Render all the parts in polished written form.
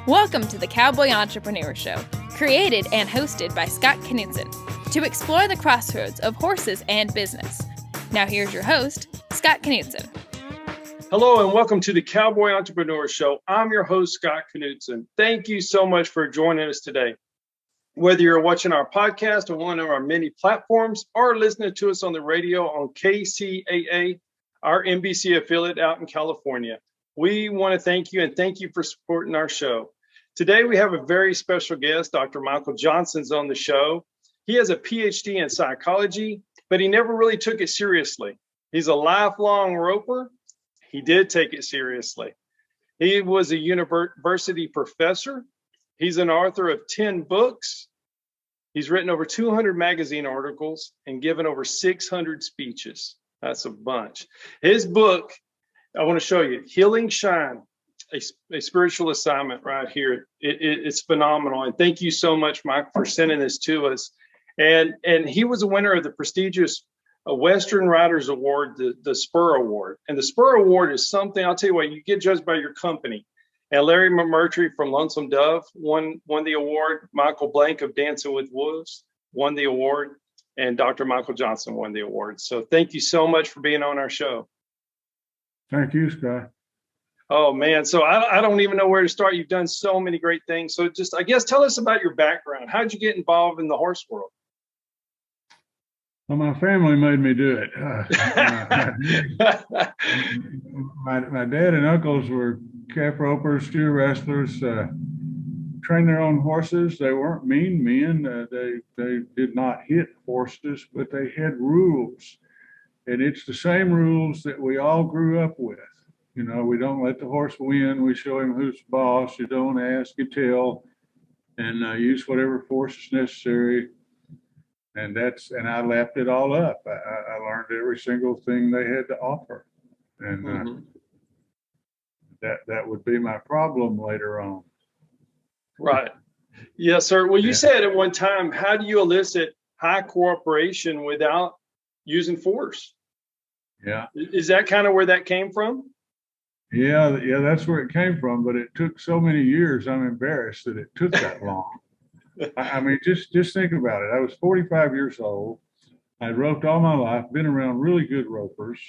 Welcome to the Cowboy Entrepreneur Show, created and hosted by Scott to explore the crossroads of horses and business. Now here's your host, Scott. Hello and welcome to the Cowboy Entrepreneur Show. I'm your host, Scott. Thank you so much for joining us today. Whether you're watching our podcast on one of our many platforms or listening to us on the radio on KCAA, our NBC affiliate out in California, we want to thank you and thank you for supporting our show. Today, we have a very special guest. Dr. Michael Johnson's on the show. He has a PhD in psychology, but he never really took it seriously. He's a lifelong roper. He did take it seriously. He was a university professor. He's an author of 10 books. He's written over 200 magazine articles and given over 600 speeches. That's a bunch. His book, I want to show you, Healing Shine, a spiritual assignment right here. It's phenomenal. And thank you so much, Mike, for sending this to us. And he was a winner of the prestigious Western Writers Award, the SPUR Award. And the SPUR Award is something, I'll tell you what, you get judged by your company. And Larry McMurtry from Lonesome Dove won the award. Michael Blank of Dancing with Wolves won the award. And Dr. Michael Johnson won the award. So thank you so much for being on our show. Thank you, Scott. Oh, man. So I don't even know where to start. You've done so many great things. So just, I guess, tell us about your background. How did you get involved in the horse world? Well, my family made me do it. My dad and uncles were calf ropers, steer wrestlers, trained their own horses. They weren't mean men. They did not hit horses, but they had rules. And it's the same rules that we all grew up with. You know, we don't let the horse win. We show him who's boss. You don't ask, you tell, and use whatever force is necessary. And I lapped it all up. I learned every single thing they had to offer. And that would be my problem later on. Right. Yes, sir. Well, you said at one time, how do you elicit high cooperation without using force? Yeah. Is that kind of where that came from? Yeah, that's where it came from. But it took so many years, I'm embarrassed that it took that long. I mean, just think about it. I was 45 years old. I'd roped all my life, been around really good ropers.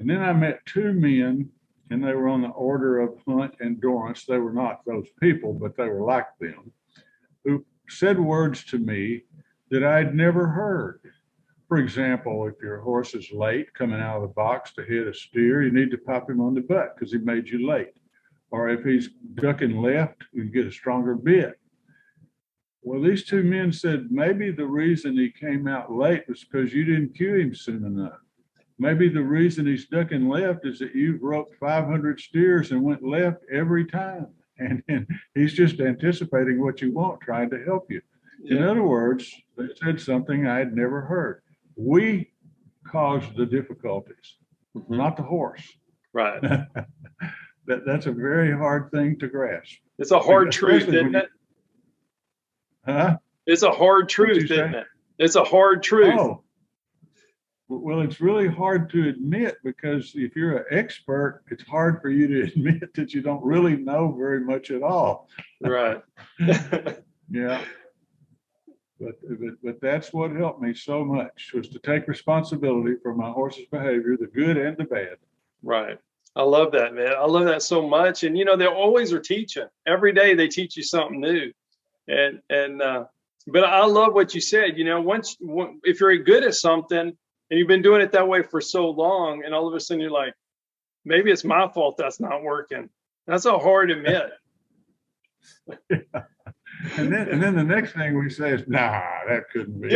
And then I met two men, and they were on the order of Hunt and Dorrance. They were not those people, but they were like them, who said words to me that I'd never heard. For example, if your horse is late coming out of the box to hit a steer, you need to pop him on the butt because he made you late. Or if he's ducking left, you get a stronger bit. Well, these two men said maybe the reason he came out late was because you didn't cue him soon enough. Maybe the reason he's ducking left is that you've roped 500 steers and went left every time. And he's just anticipating what you want, trying to help you. Yeah. In other words, they said something I had never heard. We caused the difficulties, not the horse. Right. That's a very hard thing to grasp. It's a hard truth, isn't it? Huh? It's a hard truth, isn't it? It's a hard truth. Oh. Well, it's really hard to admit because if you're an expert, it's hard for you to admit that you don't really know very much at all. Right. Yeah. But that's what helped me so much, was to take responsibility for my horse's behavior, the good and the bad. Right. I love that, man. I love that so much. And, you know, they always are teaching. Every day they teach you something new. But I love what you said. You know, if you're good at something and you've been doing it that way for so long, and all of a sudden you're like, maybe it's my fault that's not working. That's a hard to admit. Yeah. And then the next thing we say is, nah, that couldn't be.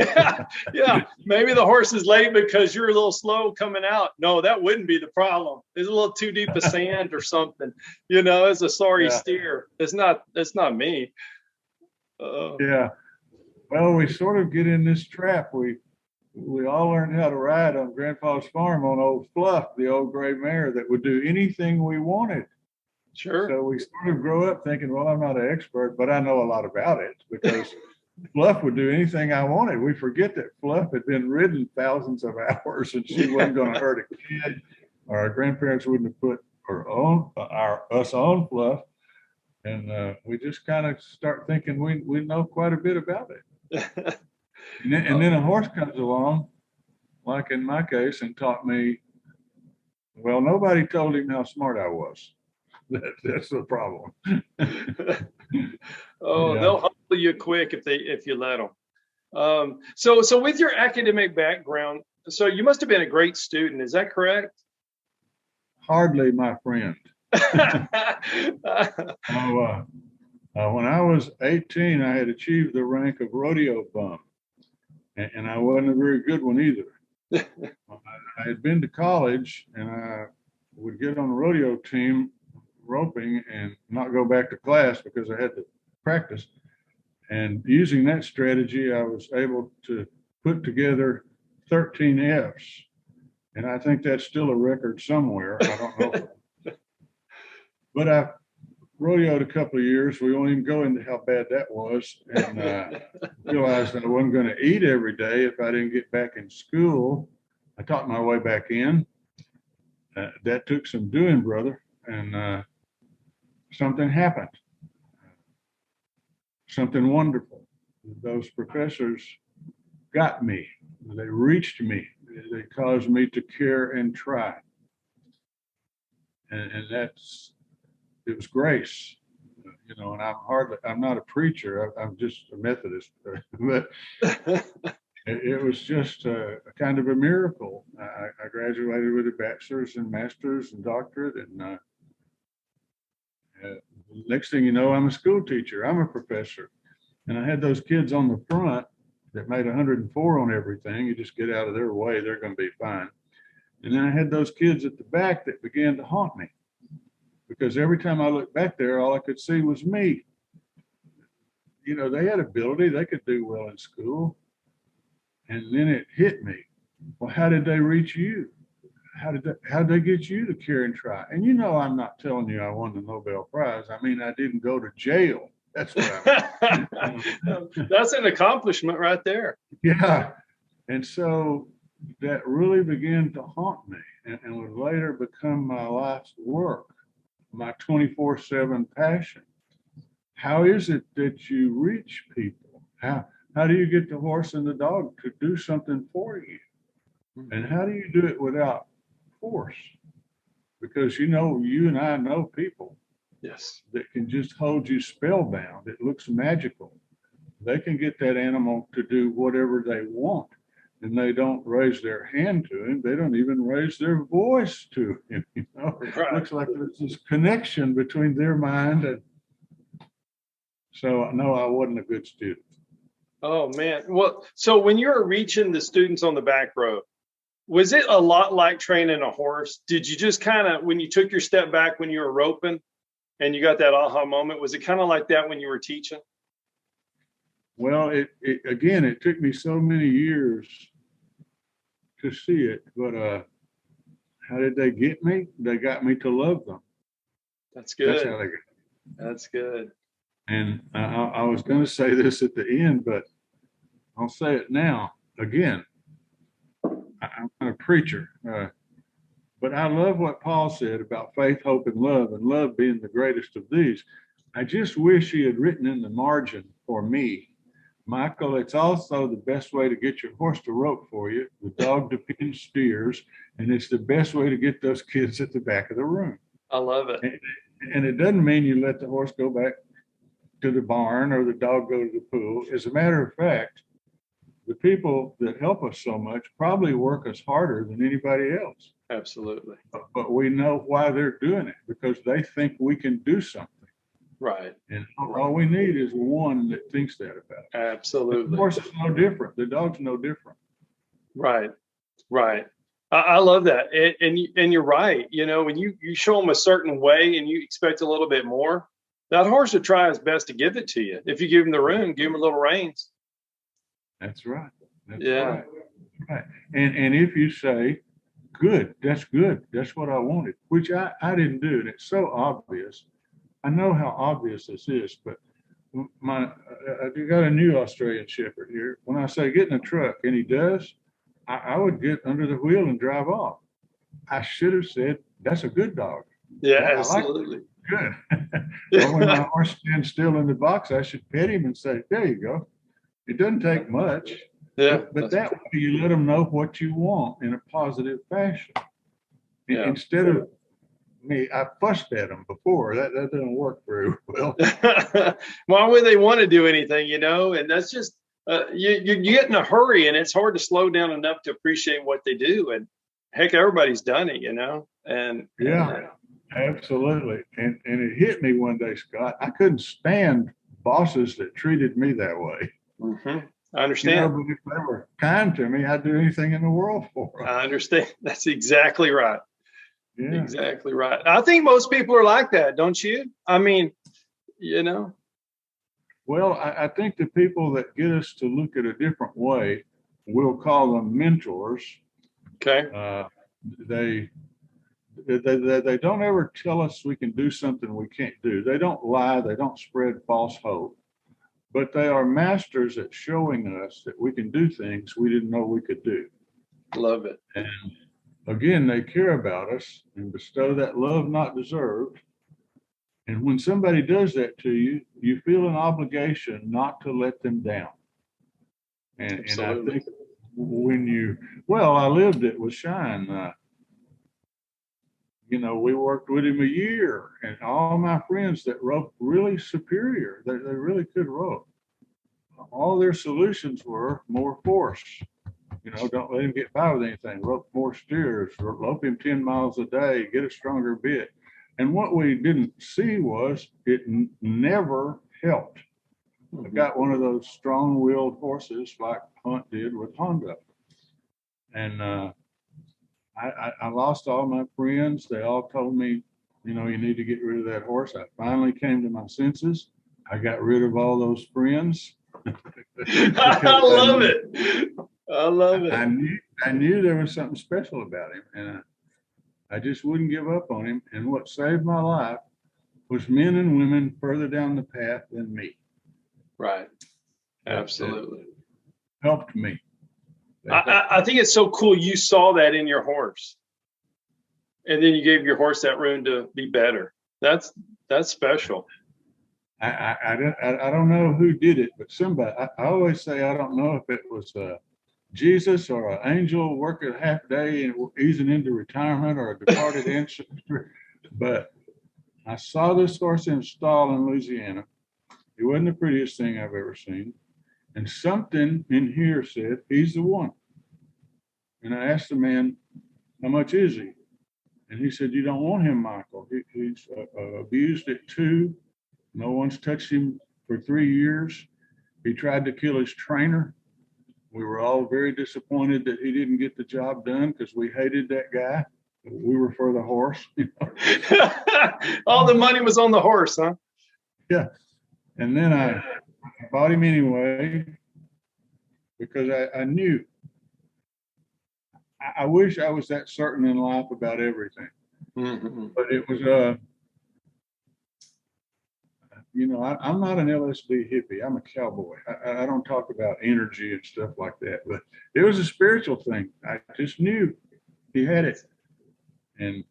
Yeah. Maybe the horse is late because you're a little slow coming out. No, that wouldn't be the problem. It's a little too deep of sand or something. You know, it's a sorry steer. It's not me. Yeah. Well, we sort of get in this trap. We all learned how to ride on Grandpa's farm on old Fluff, the old gray mare that would do anything we wanted. Sure. So we sort of grow up thinking, well, I'm not an expert, but I know a lot about it because Fluff would do anything I wanted. We forget that Fluff had been ridden thousands of hours and she wasn't going to hurt a kid, or our grandparents wouldn't have put us on Fluff. And we just kind of start thinking we know quite a bit about it. And then a horse comes along, like in my case, and taught me, well, nobody told him how smart I was. That's the problem. Oh, Yeah. they'll humble you quick if you let them. So with your academic background, so you must have been a great student. Is that correct? Hardly, my friend. When I was 18, I had achieved the rank of rodeo bum, and I wasn't a very good one either. I had been to college, and I would get on the rodeo team roping and not go back to class because I had to practice. And using that strategy, I was able to put together 13 Fs. And I think that's still a record somewhere. I don't know. But I rodeoed a couple of years. We won't even go into how bad that was. And realized that I wasn't going to eat every day if I didn't get back in school. I taught my way back in. That took some doing, brother. And something happened. Something wonderful. Those professors got me. They reached me. They caused me to care and try. And it was grace, and I'm not a preacher. I'm just a Methodist, but it was just a kind of a miracle. I graduated with a bachelor's and master's and doctorate. And next thing you know, I'm a school teacher. I'm a professor. And I had those kids on the front that made 104 on everything. You just get out of their way, they're going to be fine. And then I had those kids at the back that began to haunt me, because every time I looked back there, all I could see was me. They had ability, they could do well in school. And then it hit me. Well, how did they reach you? How did they get you to care and try? And I'm not telling you I won the Nobel Prize. I mean, I didn't go to jail. That's what I mean. That's an accomplishment right there. Yeah. And so that really began to haunt me, and would later become my life's work, my 24/7 passion. How is it that you reach people? How do you get the horse and the dog to do something for you? And how do you do it without force? Because you and I know people, yes, that can just hold you spellbound. It looks magical. They can get that animal to do whatever they want, and they don't raise their hand to him. They don't even raise their voice to him. Right. It looks like there's this connection between their mind and. So no, I wasn't a good student. Oh man. Well, so when you were reaching the students on the back row, was it a lot like training a horse? Did you just kind of, when you took your step back when you were roping and you got that aha moment, was it kind of like that when you were teaching? Well, it took me so many years to see it, but how did they get me? They got me to love them. That's good. That's how they got me. That's good. And I was going to say this at the end, but I'll say it now again. I'm not a preacher, but I love what Paul said about faith, hope, and love being the greatest of these. I just wish he had written in the margin for me, Michael, it's also the best way to get your horse to rope for you. The dog depends steers, and it's the best way to get those kids at the back of the room. I love it. And it doesn't mean you let the horse go back to the barn or the dog go to the pool. As a matter of fact, the people that help us so much probably work us harder than anybody else. Absolutely. But we know why they're doing it, because they think we can do something. Right. And all we need is one that thinks that about it. Absolutely. The horse is no different. The dog's no different. Right. Right. I love that. And you're right. When you show them a certain way and you expect a little bit more, that horse will try his best to give it to you. If you give him the room, give him a little reins. That's right. That's yeah. Right. And if you say, good, that's what I wanted, which I didn't do. And it's so obvious. I know how obvious this is, but I got a new Australian Shepherd here. When I say get in a truck and he does, I would get under the wheel and drive off. I should have said, that's a good dog. Yeah, absolutely. Good. Or when my horse stands still in the box, I should pet him and say, there you go. It doesn't take much. Yeah. But that way you let them know what you want in a positive fashion. Yeah. Instead of me, I fussed at them before. That doesn't work very well. Why would they want to do anything, And that's just, you get in a hurry, and it's hard to slow down enough to appreciate what they do. And heck, everybody's done it, And yeah, absolutely. And it hit me one day, Scott. I couldn't stand bosses that treated me that way. Mm-hmm. I understand. But if they were kind to me, I'd do anything in the world for them. I understand. That's exactly right. Yeah. Exactly right. I think most people are like that, don't you? I mean, Well, I think the people that get us to look at a different way, we'll call them mentors. Okay. They don't ever tell us we can do something we can't do. They don't lie. They don't spread false hope. But they are masters at showing us that we can do things we didn't know we could do. Love it. And again, they care about us and bestow that love not deserved. And when somebody does that to you, you feel an obligation not to let them down. And I think when I lived it with Shine. We worked with him a year, and all my friends that roped really superior, they really could rope. All their solutions were more force. Don't let him get by with anything. Rope more steers, rope him 10 miles a day, get a stronger bit. And what we didn't see was it never helped. I got one of those strong-willed horses like Hunt did with Honda. And I lost all my friends. They all told me, you need to get rid of that horse. I finally came to my senses. I got rid of all those friends. I love it. I love it. I knew there was something special about him, and I just wouldn't give up on him. And what saved my life was men and women further down the path than me. Right. Absolutely. Helped me. I think it's so cool you saw that in your horse, and then you gave your horse that room to be better. That's special. I don't know who did it, but somebody. I always say I don't know if it was Jesus or an angel working half day and easing into retirement, or a departed ancestor. But I saw this horse in a stall in Louisiana. It wasn't the prettiest thing I've ever seen. And something in here said, he's the one. And I asked the man, how much is he? And he said, you don't want him, Michael. He's abused it too. No one's touched him for 3 years. He tried to kill his trainer. We were all very disappointed that he didn't get the job done because we hated that guy. We were for the horse. All the money was on the horse, huh? Yeah. And then I bought him anyway because I knew. I wish I was that certain in life about everything. Mm-hmm. But it was, I'm not an LSD hippie. I'm a cowboy. I don't talk about energy and stuff like that. But it was a spiritual thing. I just knew he had it. And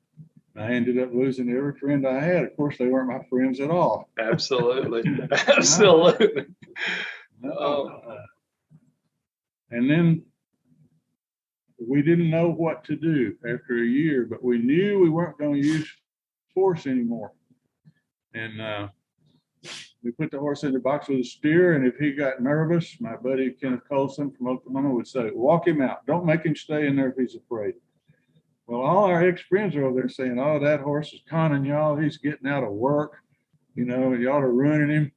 I ended up losing every friend I had. Of course, they weren't my friends at all. Absolutely. Absolutely. And then we didn't know what to do after a year, but we knew we weren't going to use force anymore. And we put the horse in the box with a steer, and if he got nervous, my buddy Kenneth Colson from Oklahoma would say, walk him out. Don't make him stay in there if he's afraid. Well, all our ex-friends are over there saying, oh, that horse is conning y'all. He's getting out of work. Y'all are ruining him.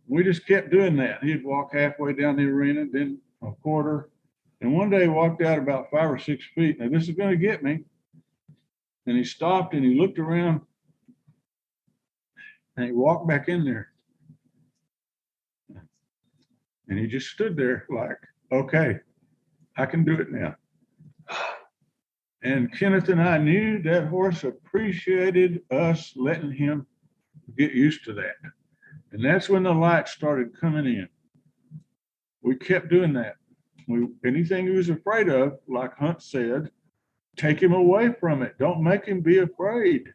We just kept doing that. He'd walk halfway down the arena, then a quarter. And one day he walked out about 5 or 6 feet. Now, this is going to get me. And he stopped and he looked around and he walked back in there. And he just stood there like, okay, I can do it now. And Kenneth and I knew that horse appreciated us letting him get used to that. And that's when the light started coming in. We kept doing that. Anything he was afraid of, like Hunt said, take him away from it. Don't make him be afraid.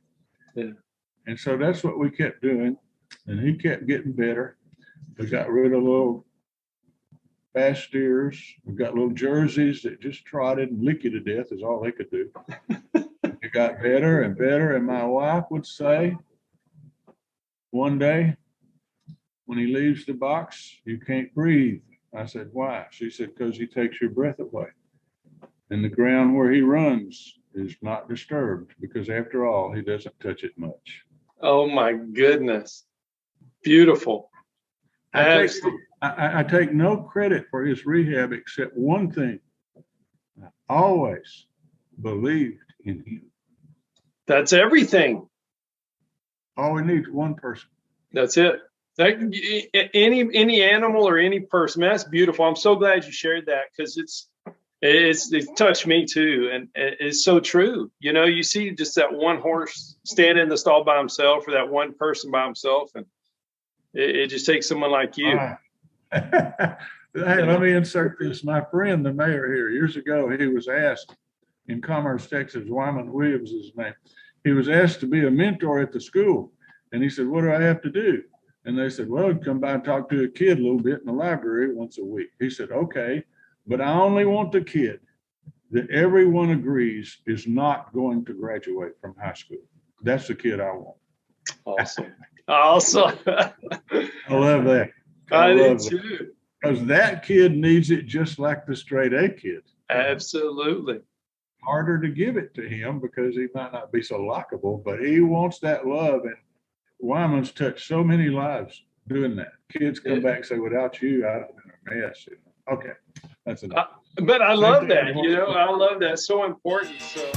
Yeah. And so that's what we kept doing. And he kept getting better. We got rid of little fast steers. We got little jerseys that just trotted and lick you to death is all they could do. It got better and better. And my wife would say one day when he leaves the box, you can't breathe. I said, why? She said, because he takes your breath away. And the ground where he runs is not disturbed because after all, he doesn't touch it much. Oh my goodness. Beautiful. I take no credit for his rehab except one thing. I always believed in him. That's everything. All we need is one person. That's it. Any animal or any person, man, that's beautiful. I'm so glad you shared that because it touched me too. And it's so true. You know, you see just that one horse standing in the stall by himself or that one person by himself. And it just takes someone like you. Hey, let me insert this. My friend, the mayor here, years ago, he was asked in Commerce, Texas, Wyman Williams is his name. He was asked to be a mentor at the school. And he said, what do I have to do? And they said, well, come by and talk to a kid a little bit in the library once a week. He said, okay, but I only want the kid that everyone agrees is not going to graduate from high school. That's the kid I want. Awesome. Awesome. I love that. I do too. Because that kid needs it just like the straight A kid. Absolutely. Harder to give it to him because he might not be so likable, but he wants that love. And Wyman's touched so many lives doing that. Kids come back and say, without you, I'd have been a mess. Okay, that's enough. But I love that. I love that. It's so important. So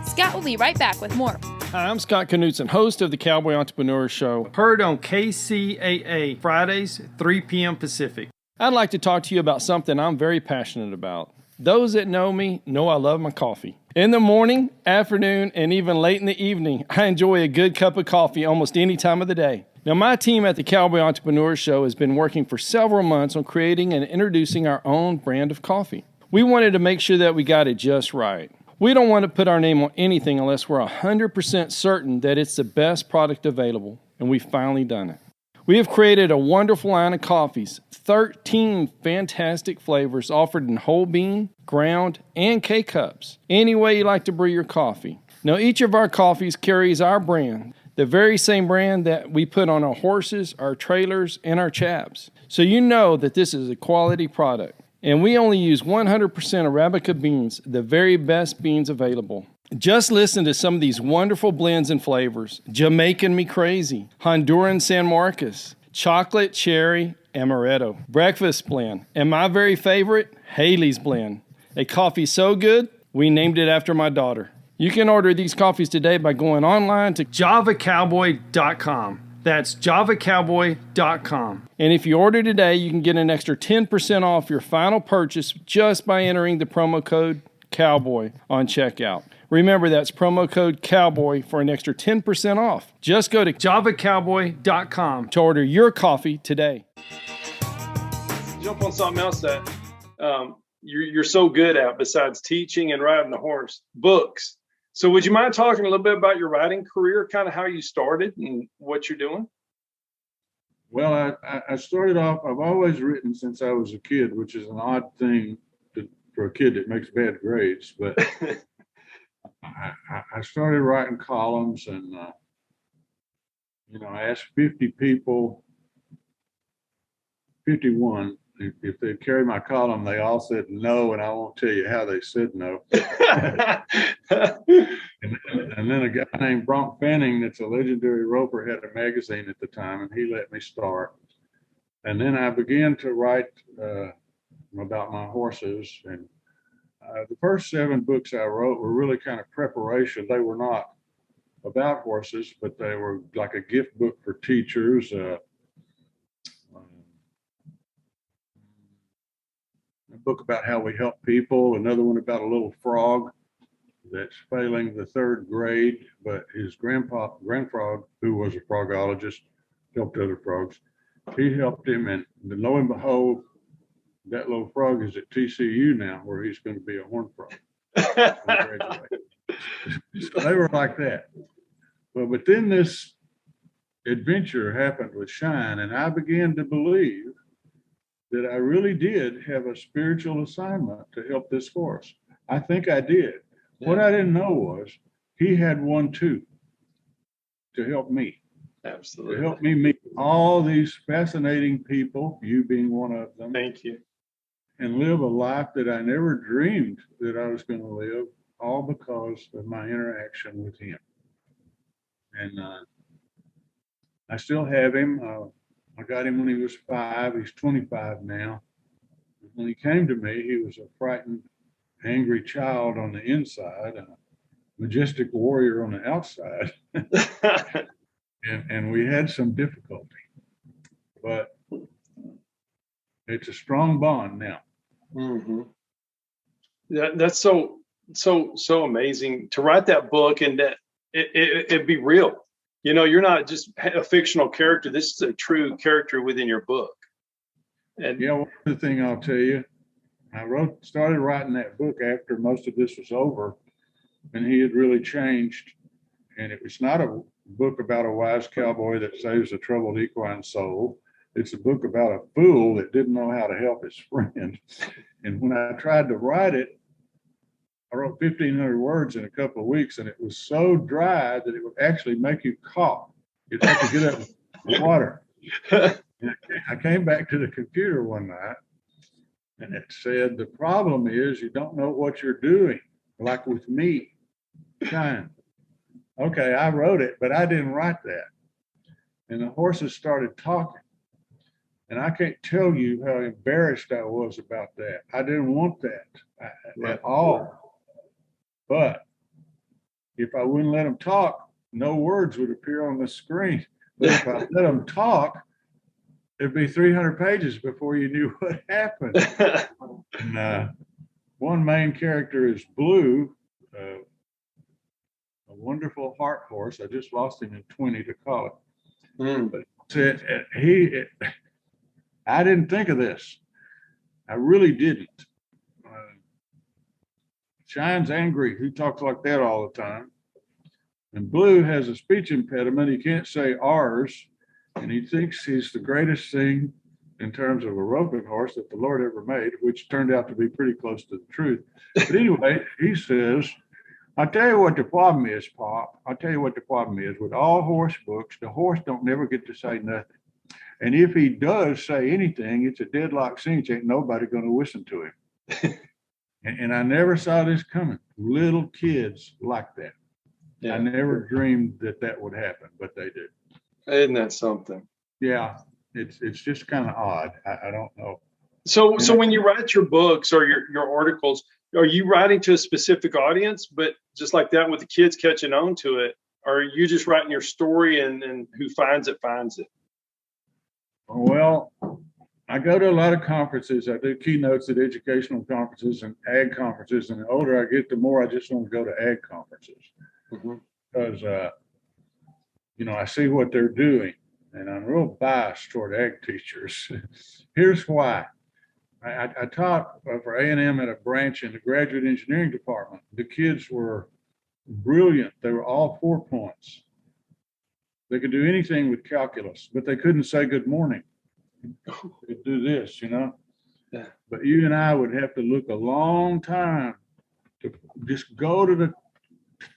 Scott will be right back with more. Hi, I'm Scott Knutson, host of the Cowboy Entrepreneur Show, heard on KCAA Fridays, 3 p.m. Pacific. I'd like to talk to you about something I'm very passionate about. Those that know me know I love my coffee. In the morning, afternoon, and even late in the evening, I enjoy a good cup of coffee almost any time of the day. Now, my team at the Cowboy Entrepreneur Show has been working for several months on creating and introducing our own brand of coffee. We wanted to make sure that we got it just right. We don't want to put our name on anything unless we're 100% certain that it's the best product available, and we've finally done it. We have created a wonderful line of coffees, 13 fantastic flavors offered in whole bean, ground, and K-cups, any way you like to brew your coffee. Now, each of our coffees carries our brand, the very same brand that we put on our horses, our trailers, and our chaps. So you know that this is a quality product. And we only use 100% Arabica beans, the very best beans available. Just listen to some of these wonderful blends and flavors. Jamaican Me Crazy, Honduran San Marcos, Chocolate Cherry Amaretto, Breakfast Blend, and my very favorite, Haley's Blend. A coffee so good, we named it after my daughter. You can order these coffees today by going online to javacowboy.com. That's javacowboy.com. And if you order today, you can get an extra 10% off your final purchase just by entering the promo code COWBOY on checkout. Remember, that's promo code COWBOY for an extra 10% off. Just go to javacowboy.com to order your coffee today. jump on something else that you're so good at besides teaching and riding the horse, books. So would you mind talking a little bit about your writing career, kind of how you started and what you're doing? Well, I started off, I've always written since I was a kid, which is an odd thing for a kid that makes bad grades, but I started writing columns and, I asked 50 people, 51, if they'd carry my column, they all said no, and I won't tell you how they said no. and then a guy named Bronk Fanning, that's a legendary roper, had a magazine at the time, and he let me start. And then I began to write about my horses. And the first 7 books I wrote were really kind of preparation. They were not about horses, but they were like a gift book for teachers. A book about how we help people, another one about a little frog that's failing the 3rd grade, but his grandfrog, who was a frogologist, helped other frogs. He helped him, and lo and behold, that little frog is at TCU now, where he's going to be a horned frog. So they were like that. Well, but then this adventure happened with Shine, and I began to believe that I really did have a spiritual assignment to help this horse. I think I did. Yeah. What I didn't know was he had one too, to help me. Absolutely. To help me meet all these fascinating people, you being one of them. Thank you. And live a life that I never dreamed that I was going to live, all because of my interaction with him. And I still have him. I got him when he was 5. He's 25 now. When he came to me, he was a frightened, angry child on the inside and a majestic warrior on the outside. and we had some difficulty, but it's a strong bond now. Mm-hmm. That's so amazing to write that book, and that it'd be real. You know, you're not just a fictional character. This is a true character within your book. And yeah, one other thing I'll tell you, I started writing that book after most of this was over, and he had really changed. And it was not a book about a wise cowboy that saves a troubled equine soul. It's a book about a fool that didn't know how to help his friend. And when I tried to write it, I wrote 1,500 words in a couple of weeks, and it was so dry that it would actually make you cough. You'd have to get up with water. And I came back to the computer one night, and it said, the problem is you don't know what you're doing, like with me, Shine. Okay, I wrote it, but I didn't write that. And the horses started talking. And I can't tell you how embarrassed I was about that. I didn't want that at all. But if I wouldn't let them talk, no words would appear on the screen. But if I let them talk, it'd be 300 pages before you knew what happened. And, one main character is Blue, a wonderful heart horse. I just lost him in 20 to call it. But I didn't think of this. I really didn't. Shine's angry. He talks like that all the time. And Blue has a speech impediment. He can't say R's. And he thinks he's the greatest thing in terms of a roping horse that the Lord ever made, which turned out to be pretty close to the truth. But anyway, he says, I'll tell you what the problem is, Pop. I'll tell you what the problem is. With all horse books, the horse don't never get to say nothing. And if he does say anything, it's a deadlock cinch. Ain't nobody going to listen to him. and I never saw this coming. Little kids like that. Yeah. I never dreamed that would happen, but they did. Isn't that something? Yeah, it's just kind of odd. I don't know. So when you write your books or your articles, are you writing to a specific audience? But just like that, with the kids catching on to it, or are you just writing your story and who finds it finds it? Well, I go to a lot of conferences. I do keynotes at educational conferences and ag conferences. And the older I get, the more I just want to go to ag conferences. Because, I see what they're doing. And I'm real biased toward ag teachers. Here's why. I taught for A&M at a branch in the graduate engineering department. The kids were brilliant. They were all 4 points. They could do anything with calculus, but they couldn't say good morning. They could do this, Yeah. But you and I would have to look a long time to just go to the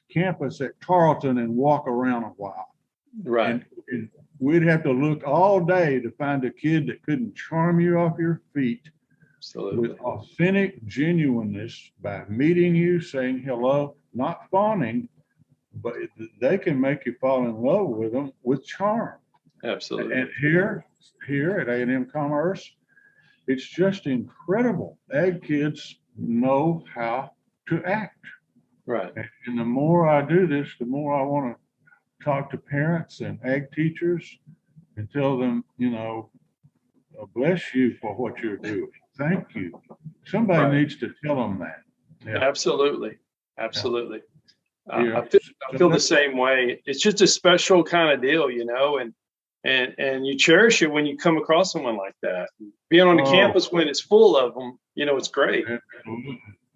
campus at Tarleton and walk around a while. Right. And we'd have to look all day to find a kid that couldn't charm you off your feet. Absolutely. With authentic genuineness by meeting you, saying hello, not fawning, but they can make you fall in love with them with charm. Absolutely. And here at A&M Commerce, it's just incredible. Ag kids know how to act. Right. And the more I do this, the more I want to talk to parents and ag teachers and tell them, bless you for what you're doing. Thank you. Somebody needs to tell them that. Yeah. Absolutely. Absolutely. Yeah. I feel the same way. It's just a special kind of deal, and you cherish it when you come across someone like that. Being on the campus when it's full of them, it's great.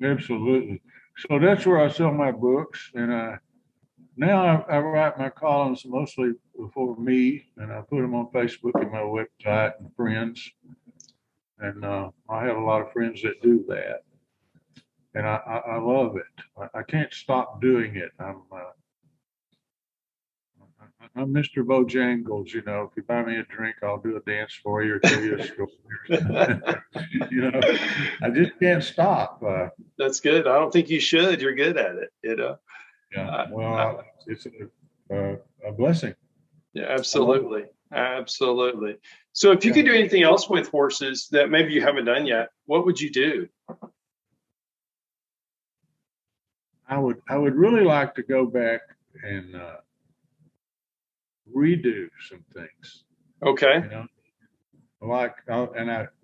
Absolutely. So that's where I sell my books. And Now I write my columns mostly for me, and I put them on Facebook and my website and friends. And I have a lot of friends that do that, and I love it. I can't stop doing it. I'm Mr. Bojangles, you know. If you buy me a drink, I'll do a dance for you or tell you a story. You know, I just can't stop. That's good. I don't think you should. You're good at it, you know. Yeah. Well, it's a blessing. Yeah, absolutely. Absolutely. So if you could do anything else with horses that maybe you haven't done yet, what would you do? I would really like to go back and redo some things. Okay. You know, like,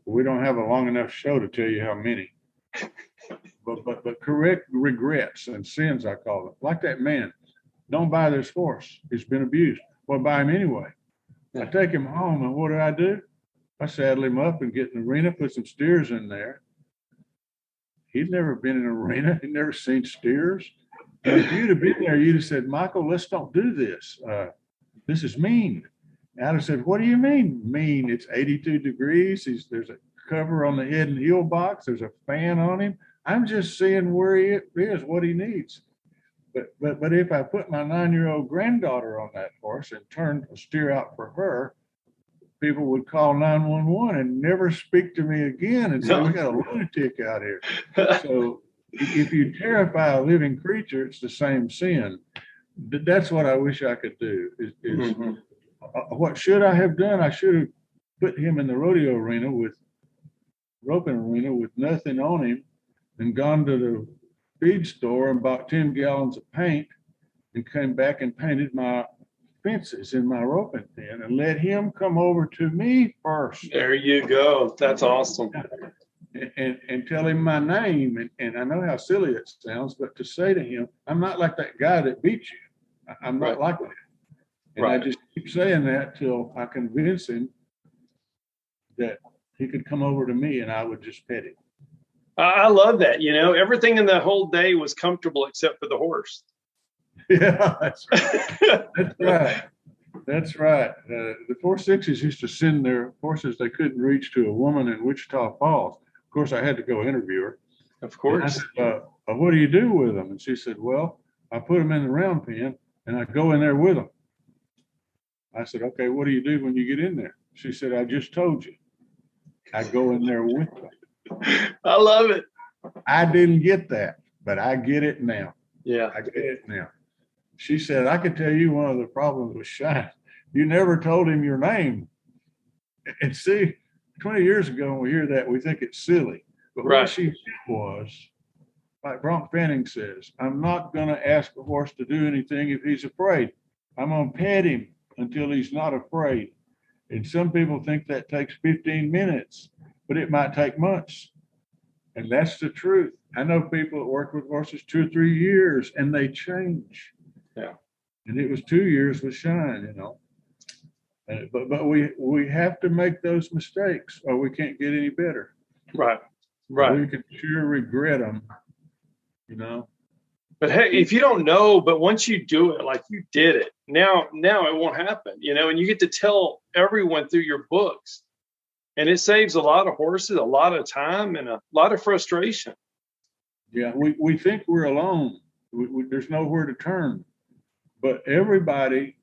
we don't have a long enough show to tell you how many, but correct regrets and sins, I call it. Like that man, don't buy this horse. He's been abused. Well, buy him anyway. I take him home, and what do? I saddle him up and get in the arena, put some steers in there. He'd never been in an arena. He'd never seen steers. And if you'd have been there, you'd have said, Michael, let's don't do this. This is mean. And I'd have said, what do you mean mean? It's 82 degrees. There's a cover on the head and heel box. There's a fan on him. I'm just seeing where he is, what he needs. But if I put my 9-year-old granddaughter on that horse and turned a steer out for her, people would call 911 and never speak to me again and say, we got a lunatic out here. So if you terrify a living creature, it's the same sin. That's what I wish I could do. What should I have done? I should have put him in the rodeo arena roping arena with nothing on him and gone to the feed store and bought 10 gallons of paint and came back and painted my fences in my roping pen and let him come over to me first. There you go. That's awesome. And tell him my name. And I know how silly it sounds, but to say to him, I'm not like that guy that beat you. I'm not like that. And I just keep saying that till I convince him that he could come over to me and I would just pet him. I love that. You know, everything in the whole day was comfortable except for the horse. Yeah, that's right. That's right. That's right. The 4-6s used to send their horses they couldn't reach to a woman in Wichita Falls. Of course, I had to go interview her. Of course. And I said, what do you do with them? And she said, well, I put them in the round pen and I go in there with them. I said, okay, what do you do when you get in there? She said, I just told you. I go in there with them. I love it. I didn't get that, but I get it now. Yeah. I get it now. She said, I could tell you one of the problems with Shine. You never told him your name. And see, 20 years ago, when we hear that, we think it's silly. But what she said was, like Bronk Fanning says, I'm not going to ask a horse to do anything if he's afraid. I'm going to pet him until he's not afraid. And some people think that takes 15 minutes, but it might take months. And that's the truth. I know people that work with horses 2 or 3 years and they change. Yeah. And it was 2 years with Shine, you know. But we have to make those mistakes or we can't get any better. Right. We can sure regret them, you know. But hey, if you don't know, but once you do it, like you did it, now it won't happen, you know, and you get to tell everyone through your books. And it saves a lot of horses, a lot of time, and a lot of frustration. Yeah, we think we're alone. There's nowhere to turn. But everybody,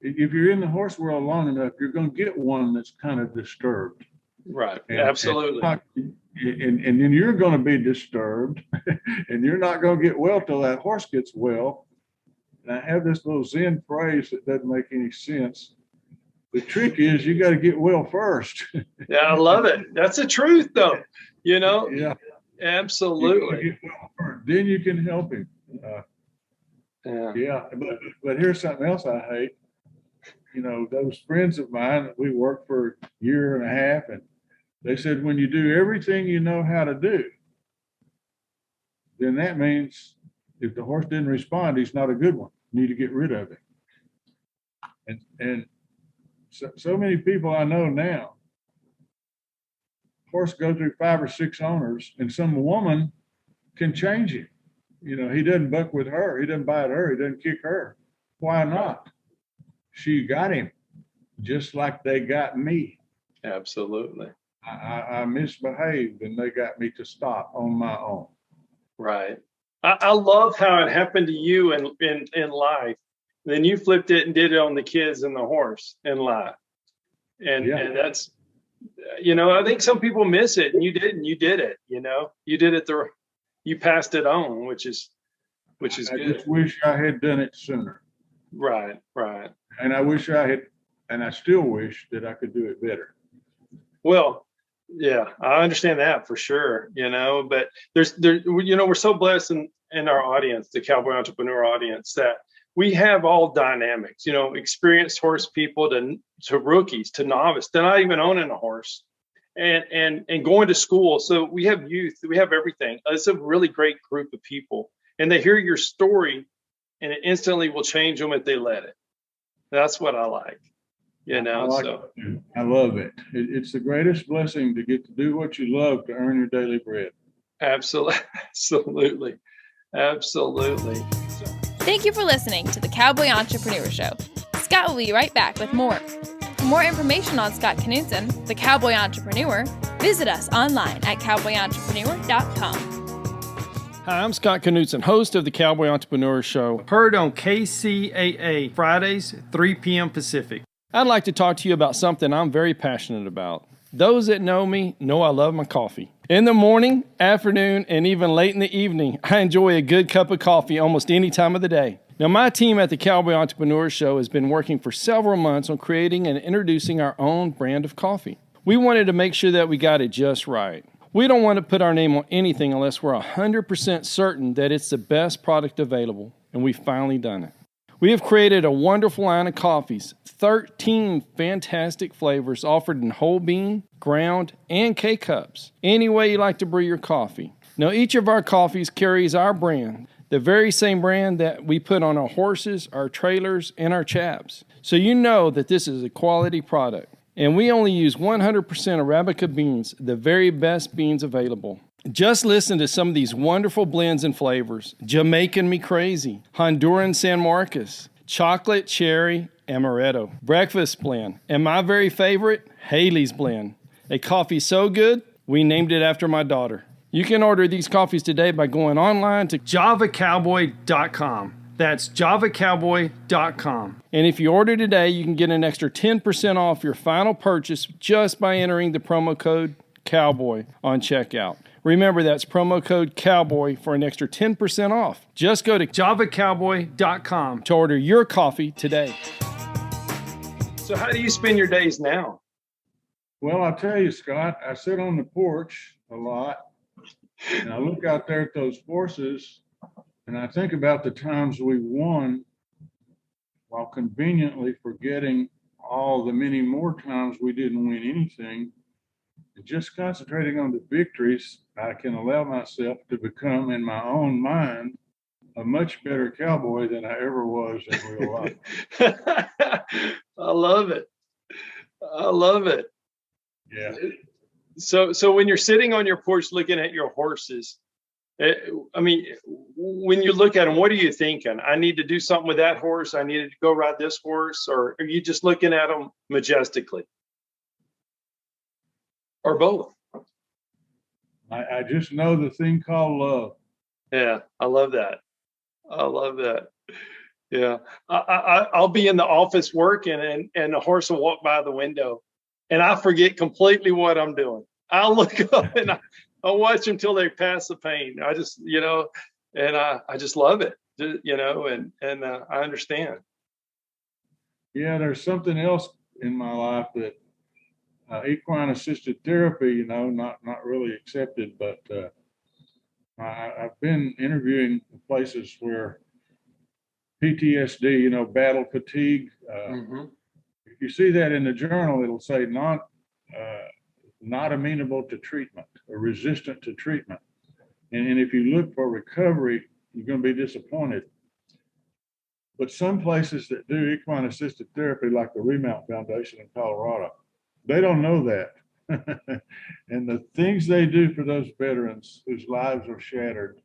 if you're in the horse world long enough, you're going to get one that's kind of disturbed. Right. Absolutely. And then you're going to be disturbed, and you're not going to get well till that horse gets well. And I have this little Zen phrase that doesn't make any sense. The trick is you got to get well first. Yeah, I love it. That's the truth, though. You know. Yeah. Absolutely. Then you can help him. Yeah. But here's something else I hate. You know, those friends of mine that we worked for a year and a half, and they said, when you do everything you know how to do, then that means if the horse didn't respond, he's not a good one. You need to get rid of him. And so many people I know now, horse go through 5 or 6 owners, and some woman can change him. he doesn't buck with her. He doesn't bite her. He doesn't kick her. Why not? She got him just like they got me. Absolutely. I misbehaved and they got me to stop on my own. Right. I love how it happened to you in life. Then you flipped it and did it on the kids and the horse in life. And that's, I think some people miss it, and you didn't. You did it. You did it. You passed it on, which is good. I just wish I had done it sooner. Right. And I wish I had, and I still wish that I could do it better. Well, yeah, I understand that for sure. But we're so blessed in our audience, the Cowboy Entrepreneur audience, that we have all dynamics, experienced horse people to rookies, to novice, to not even owning a horse, and going to school. So we have youth, we have everything. It's a really great group of people, and they hear your story, and it instantly will change them if they let it. That's what I like. I love it. It's the greatest blessing to get to do what you love, to earn your daily bread. Absolutely. Thank you for listening to the Cowboy Entrepreneur Show. Scott will be right back with more. For more information on Scott Knudsen, the Cowboy Entrepreneur, visit us online at cowboyentrepreneur.com. Hi, I'm Scott Knudsen, host of the Cowboy Entrepreneur Show, heard on KCAA Fridays, 3 p.m. Pacific. I'd like to talk to you about something I'm very passionate about. Those that know me know I love my coffee. In the morning, afternoon, and even late in the evening, I enjoy a good cup of coffee almost any time of the day. Now, my team at the Cowboy Entrepreneur Show has been working for several months on creating and introducing our own brand of coffee. We wanted to make sure that we got it just right. We don't want to put our name on anything unless we're 100% certain that it's the best product available, and we've finally done it. We have created a wonderful line of coffees, 13 fantastic flavors offered in whole bean, ground, and K-cups. Any way you like to brew your coffee. Now, each of our coffees carries our brand, the very same brand that we put on our horses, our trailers, and our chaps. So you know that this is a quality product. And we only use 100% Arabica beans, the very best beans available. Just listen to some of these wonderful blends and flavors. Jamaican Me Crazy, Honduran San Marcos, Chocolate Cherry Amaretto, Breakfast Blend, and my very favorite, Haley's Blend. A coffee so good, we named it after my daughter. You can order these coffees today by going online to javacowboy.com. That's javacowboy.com. And if you order today, you can get an extra 10% off your final purchase just by entering the promo code COWBOY on checkout. Remember, that's promo code COWBOY for an extra 10% off. Just go to javacowboy.com to order your coffee today. So how do you spend your days now? Well, I'll tell you, Scott, I sit on the porch a lot, and I look out there at those horses, and I think about the times we won while conveniently forgetting all the many more times we didn't win anything. And just concentrating on the victories, I can allow myself to become, in my own mind, a much better cowboy than I ever was in real life. I love it. Yeah. So when you're sitting on your porch looking at your horses, when you look at them, what are you thinking? I need to do something with that horse. I needed to go ride this horse. Or are you just looking at them majestically? Or both? I just know the thing called love. Yeah, I love that. Yeah, I'll be in the office working, and the horse will walk by the window, and I forget completely what I'm doing. I'll look up and I'll watch them till they pass the pain. I just, and I just love it, and I understand. Yeah, there's something else in my life that equine-assisted therapy, not really accepted, but I've been interviewing places where PTSD, battle fatigue. If you see that in the journal, it'll say not amenable to treatment or resistant to treatment. And if you look for recovery, you're going to be disappointed. But some places that do equine-assisted therapy, like the Remount Foundation in Colorado, they don't know that. And the things they do for those veterans whose lives are shattered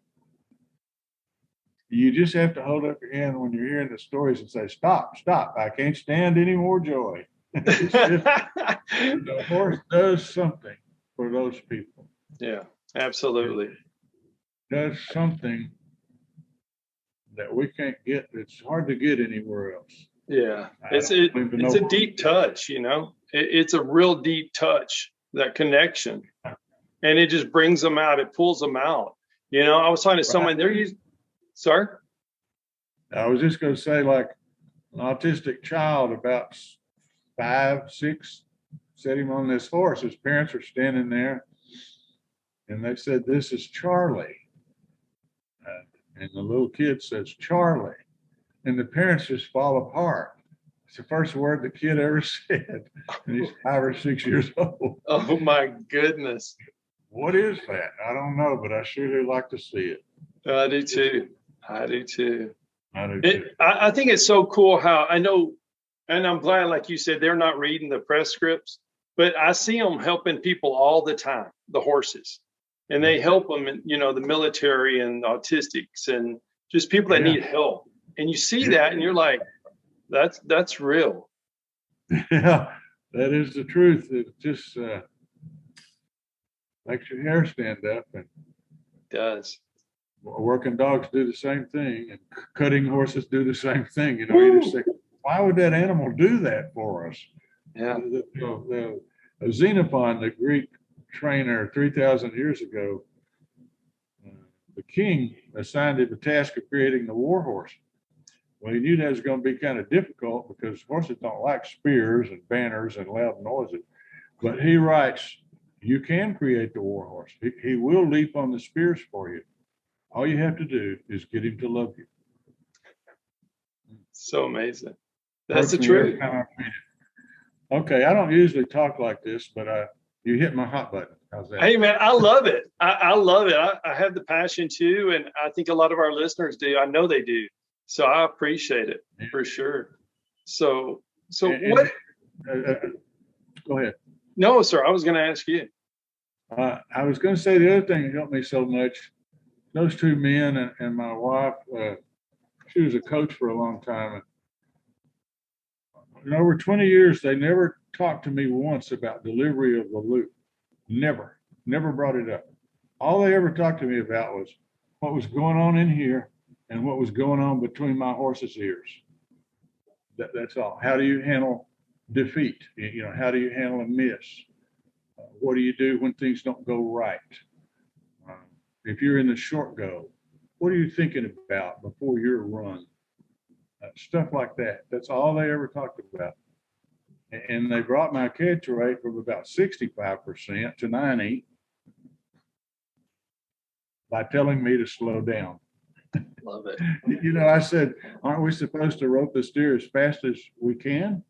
you just have to hold up your hand when you're hearing the stories and say, stop, I can't stand any more joy. It's just, the horse does something for those people. Yeah, absolutely. It does something that we can't get. It's hard to get anywhere else. Yeah, it's a deep touch, you know. It's a real deep touch, that connection, and it just brings them out. It pulls them out. You know, I was talking to someone. Sorry. I was just going to say, like an autistic child, about 5, 6, set him on this horse. His parents are standing there, and they said, "This is Charlie," and the little kid says, "Charlie." And the parents just fall apart. It's the first word the kid ever said. And he's 5 or 6 years old. Oh my goodness. What is that? I don't know, but I sure do like to see it. I do too. I do too. I I think it's so cool how I know, and I'm glad, like you said, they're not reading the press scripts, but I see them helping people all the time, the horses. And they help them in, you know, the military and autistics and just people that need help. And you see that and you're like, that's real. Yeah, that is the truth. It just makes your hair stand up. And it does. Working dogs do the same thing, and cutting horses do the same thing. You know, you just think, why would that animal do that for us? Yeah. The Xenophon, the Greek trainer 3,000 years ago, the king assigned him the task of creating the war horse. Well, he knew that was going to be kind of difficult because horses don't like spears and banners and loud noises. But he writes, you can create the war horse. He will leap on the spears for you. All you have to do is get him to love you. So amazing. That's the truth. Okay, I don't usually talk like this, but you hit my hot button. How's that? Hey, man, I love it. I love it. I have the passion too, and I think a lot of our listeners do. I know they do. So I appreciate it for sure. So what? Go ahead. No, sir. I was going to ask you. I was going to say the other thing that helped me so much. Those two men and my wife. She was a coach for a long time. And over 20 years, they never talked to me once about delivery of the loop. Never brought it up. All they ever talked to me about was what was going on in here and what was going on between my horse's ears. That's all. How do you handle defeat? You know, how do you handle a miss? What do you do when things don't go right? If you're in the short go, what are you thinking about before your run? Stuff like that. That's all they ever talked about. And they brought my catch rate from about 65% to 90% by telling me to slow down. Love it. You know, I said, aren't we supposed to rope the steer as fast as we can?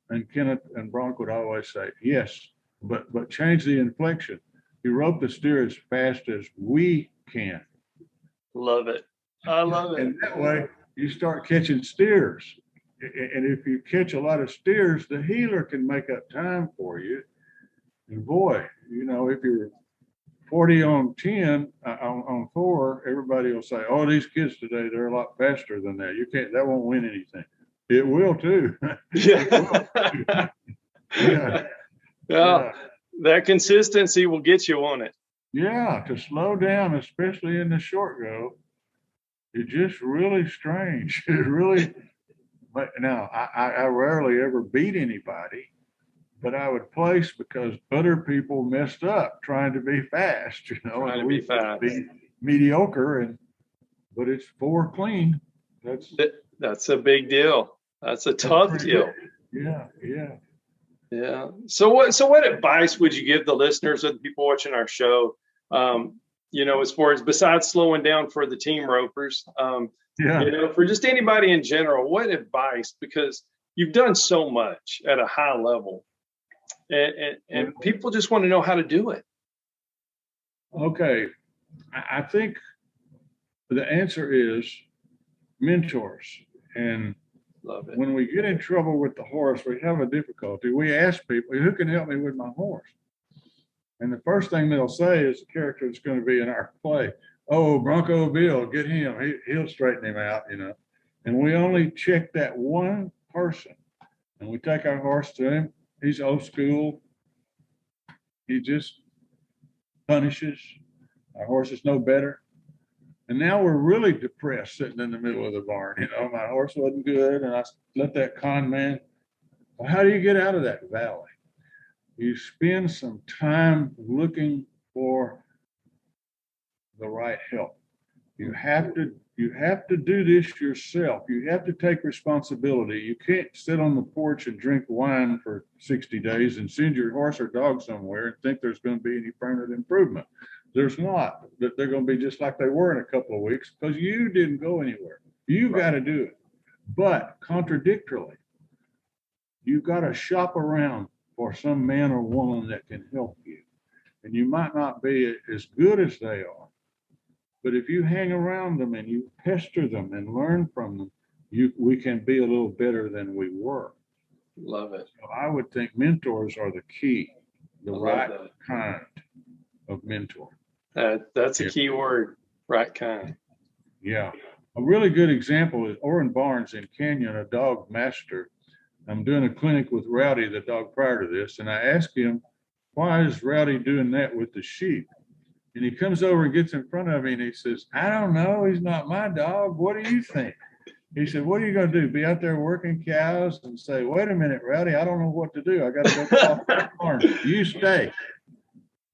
And Kenneth and Bronk would always say, yes, but change the inflection. You rope the steer as fast as we can. Love it. I love it. And that way you start catching steers. And if you catch a lot of steers, the healer can make up time for you. And boy, you know, if you're 40 on 10, on 4, everybody will say, oh, these kids today, they're a lot faster than that. You can't, that won't win anything. It will too. Yeah. Yeah. That consistency will get you on it. Yeah, to slow down, especially in the short go, it's just really strange. It really, but now I rarely ever beat anybody, but I would place because other people messed up trying to be fast, you know, Trying to be fast. Be mediocre, but it's 4 clean. That's a big deal. That's a tough deal. Good. Yeah. So what advice would you give the listeners or the people watching our show? You know, as far as besides slowing down for the team ropers, you know, for just anybody in general, what advice? Because you've done so much at a high level, and people just want to know how to do it. Okay, I think the answer is mentors. And Love it. When we get in trouble with the horse, we have a difficulty. We ask people, who can help me with my horse? And the first thing they'll say is the character that's going to be in our play. oh, Bronco Bill, get him. He'll straighten him out, you know. And we only check that one person. And we take our horse to him. He's old school. He just punishes. Our horses know better. And now we're really depressed sitting in the middle of the barn. You know, my horse wasn't good. And I let that con man. Well, how do you get out of that valley? You spend some time looking for the right help. You have to do this yourself. You have to take responsibility. You can't sit on the porch and drink wine for 60 days and send your horse or dog somewhere and think there's going to be any permanent improvement. There's not. That they're going to be just like they were in a couple of weeks because you didn't go anywhere. You got to do it. But contradictorily, you've got to shop around for some man or woman that can help you. And you might not be as good as they are. But if you hang around them and you pester them and learn from them, we can be a little better than we were. Love it. So I would think mentors are the key, the right kind of mentor. That's a key word, right kind. Yeah. A really good example is Orrin Barnes in Canyon, a dog master. I'm doing a clinic with Rowdy, the dog prior to this, and I asked him, why is Rowdy doing that with the sheep? And he comes over and gets in front of me and he says, I don't know. He's not my dog. What do you think? He said, what are you going to do? Be out there working cows and say, wait a minute, Rowdy, I don't know what to do. I got to go off the farm. You stay.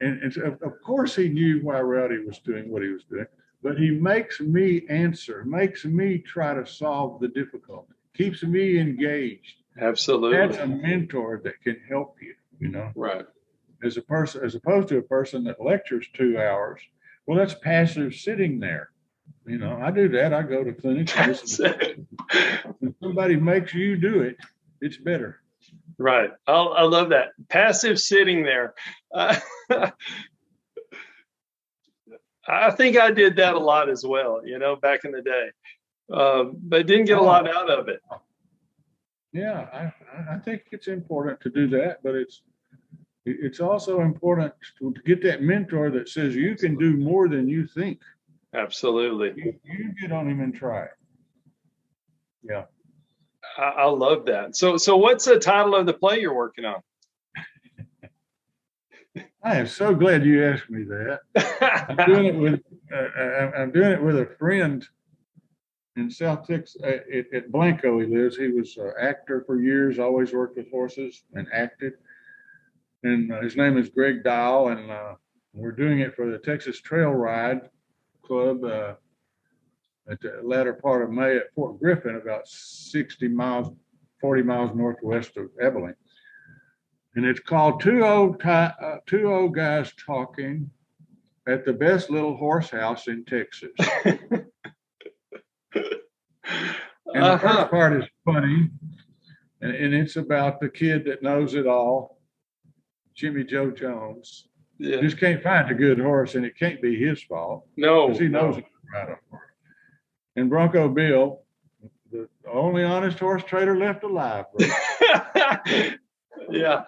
And so of course he knew why Rowdy was doing what he was doing, but he makes me answer, makes me try to solve the difficulty, keeps me engaged. Absolutely. That's a mentor that can help you, you know. Right. As opposed to a person that lectures 2 hours. Well, that's passive sitting there. You know, I do that. I go to clinics. When somebody makes you do it, it's better. Right. I love that. Passive sitting there. I think I did that a lot as well, you know, back in the day, but didn't get a lot out of it. Yeah, I think it's important to do that, but it's also important to get that mentor that says you can do more than you think. Absolutely. You get on him and try it. Yeah. I love that. So what's the title of the play you're working on? I am so glad you asked me that. I'm doing it with a friend in South Texas. At Blanco he lives. He was an actor for years, always worked with horses and acted. And his name is Greg Dial, and we're doing it for the Texas Trail Ride Club at the latter part of May at Fort Griffin, about 40 miles northwest of Abilene. And it's called Two Old Guys Talking at the Best Little Horse House in Texas. And the first part is funny, and it's about the kid that knows it all, Jimmy Joe Jones. Yeah. Just can't find a good horse, and it can't be his fault. No, because he knows it's right on. And Bronco Bill, the only honest horse trader left alive. Yeah.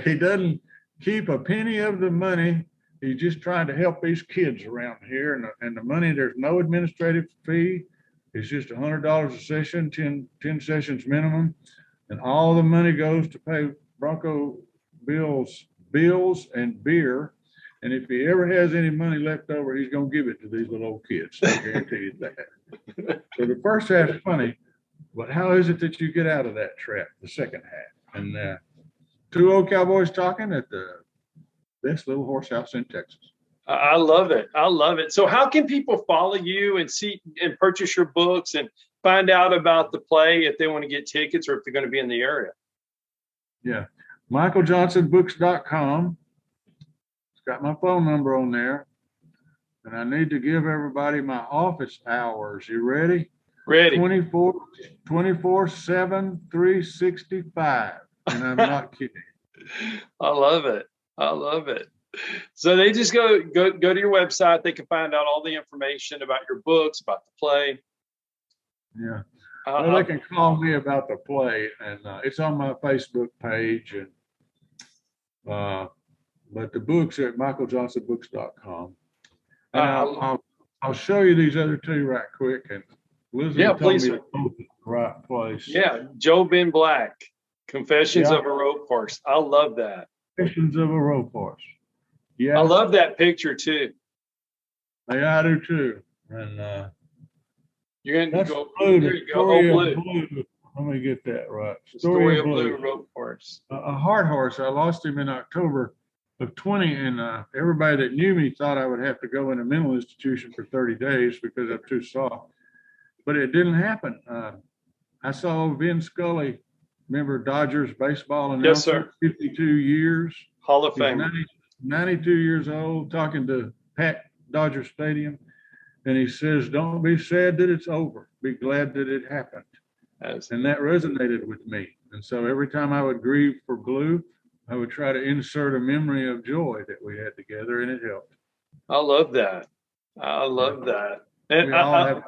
He doesn't keep a penny of the money. He's just trying to help these kids around here. And the money, there's no administrative fee. It's just $100 a session, 10 sessions minimum. And all the money goes to pay Bronco Bill's bills and beer. And if he ever has any money left over, he's going to give it to these little old kids. I guarantee you that. So the first half's funny, but how is it that you get out of that trap, the second half? And two old cowboys talking at the best little horse house in Texas. I love it. I love it. So how can people follow you and see and purchase your books and find out about the play if they want to get tickets or if they're going to be in the area? Yeah. MichaelJohnsonBooks.com. It's got my phone number on there. And I need to give everybody my office hours. You ready? Ready. 24/7, 365. And I'm not kidding. I love it. I love it. So they just go to your website. They can find out all the information about your books, about the play. Yeah. Well, they can call me about the play, and it's on my Facebook page. And but the books are at MichaelJohnsonBooks.com. And I'll show you these other two right quick. And Elizabeth Yeah, told please, me sir. to go to the right place. Yeah, Joe Ben Black, Confessions Yeah. of a Rope Horse. I love that. Confessions of a Rope Horse. I Yeah, love that picture too. yeah, I do too. And You're going to that's go, blue. there The you go. story Oh, of blue. blue. Let me get that right. The story of Blue Rope Horse. A hard horse. I lost him in October of 20, and everybody that knew me thought I would have to go in a mental institution for 30 days because I'm too soft. But it didn't happen. I saw Vin Scully, remember Dodgers baseball announcer, Yes, sir. 52 years. Hall of He's Fame. 92 years old, talking to Pat Dodger Stadium. And he says, don't be sad that it's over. Be glad that it happened. And that resonated with me. And so every time I would grieve for Blue, I would try to insert a memory of joy that we had together, and it helped. I love that. I love that. And We all have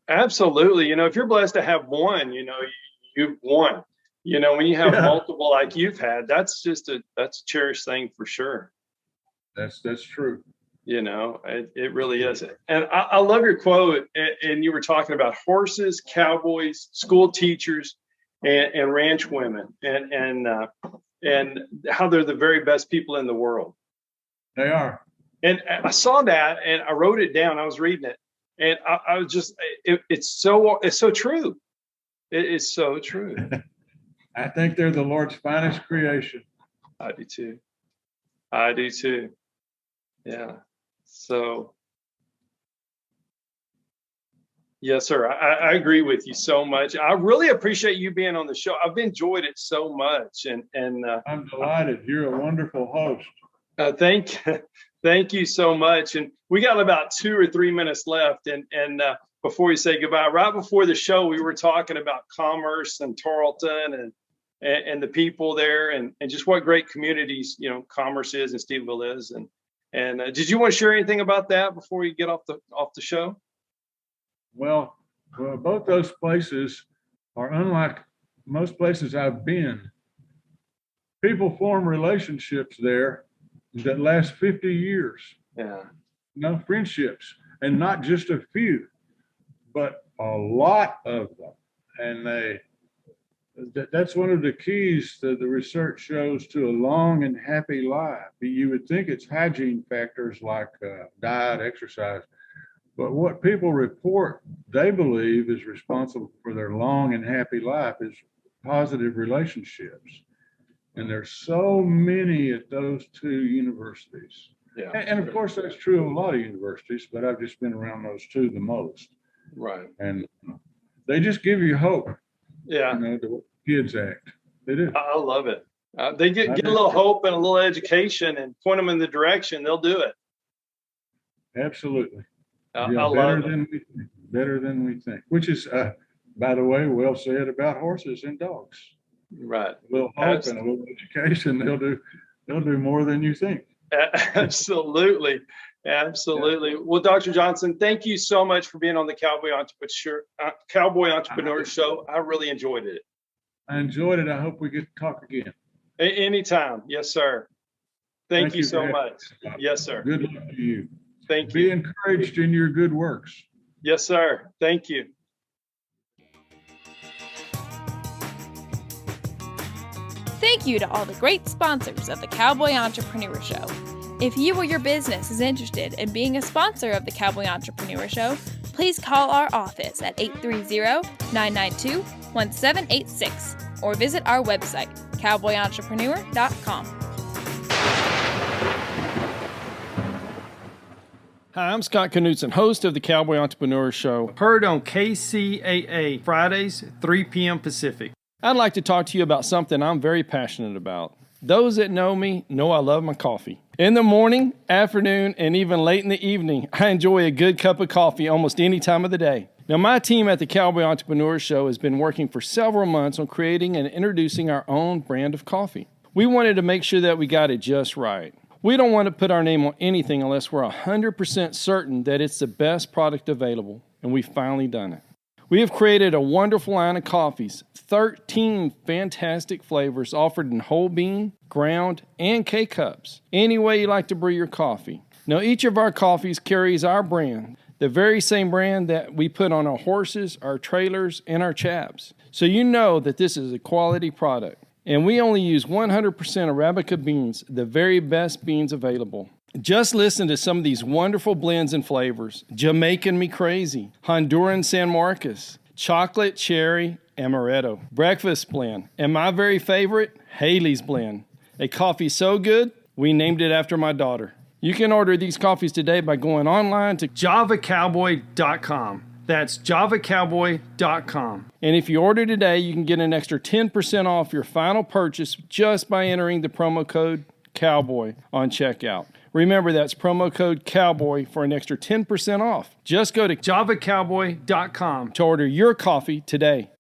absolutely. You know, if you're blessed to have one, you know, you've won. You know, when you have multiple like you've had, that's a cherished thing for sure. That's true. You know, it really is. And I love your quote. And you were talking about horses, cowboys, school teachers, and ranch women, and how they're the very best people in the world. They are. And I saw that, and I wrote it down. I was reading it, and I was just, it's so true. It is so true. I think they're the Lord's finest creation. I do too. I do too. Yeah. So, yes, sir. I agree with you so much. I really appreciate you being on the show. I've enjoyed it so much, and I'm delighted. You're a wonderful host. Thank you so much. And we got about 2 or 3 minutes left. And before we say goodbye, right before the show, we were talking about commerce and Tarleton and the people there, and just what great communities, you know, commerce is and Steveville is. And did you want to share anything about that before we get off the show? Well, both those places are unlike most places I've been. People form relationships there that last 50 years. Yeah. No, friendships, and not just a few, but a lot of them. And that's one of the keys that the research shows to a long and happy life. You would think it's hygiene factors like diet, exercise, but what people report they believe is responsible for their long and happy life is positive relationships. And there's so many at those two universities. Yeah. And of course, that's true of a lot of universities, but I've just been around those two the most. Right. And they just give you hope. Yeah. You know, the Kids Act. They do. I love it. They get a little hope and a little education and point them in the direction. They'll do it. Absolutely. I better love than we think. Better than we think. Which is, by the way, well said about horses and dogs. Right. A little hope and a little education, they'll do more than you think. Absolutely. Absolutely. Well, Dr. Johnson, thank you so much for being on the Cowboy Entrepreneur Show. I really enjoyed it. I enjoyed it. I hope we get to talk again. Anytime. Yes, sir. Thank you so for much. having me. Yes, sir. Good luck to you. Thank Be you. encouraged in your good works. Yes, sir. Thank you. Thank you to all the great sponsors of the Cowboy Entrepreneur Show. If you or your business is interested in being a sponsor of the Cowboy Entrepreneur Show, please call our office at 830-992-1786 or visit our website, cowboyentrepreneur.com. Hi, I'm Scott Knutson, host of the Cowboy Entrepreneur Show, heard on KCAA Fridays, 3 p.m. Pacific. I'd like to talk to you about something I'm very passionate about. Those that know me know I love my coffee. In the morning, afternoon, and even late in the evening, I enjoy a good cup of coffee almost any time of the day. Now, my team at the Cowboy Entrepreneur Show has been working for several months on creating and introducing our own brand of coffee. We wanted to make sure that we got it just right. We don't want to put our name on anything unless we're 100% certain that it's the best product available, and we've finally done it. We have created a wonderful line of coffees, 13 fantastic flavors offered in whole bean, ground, and K-cups. Any way you like to brew your coffee. Now, each of our coffees carries our brand, the very same brand that we put on our horses, our trailers, and our chaps. So you know that this is a quality product. And we only use 100% Arabica beans, the very best beans available. Just listen to some of these wonderful blends and flavors. Jamaican Me Crazy, Honduran San Marcos, Chocolate Cherry Amaretto, Breakfast Blend, and my very favorite, Haley's Blend. A coffee so good, we named it after my daughter. You can order these coffees today by going online to javacowboy.com. That's javacowboy.com. And if you order today, you can get an extra 10% off your final purchase just by entering the promo code COWBOY on checkout. Remember, that's promo code COWBOY for an extra 10% off. Just go to javacowboy.com to order your coffee today.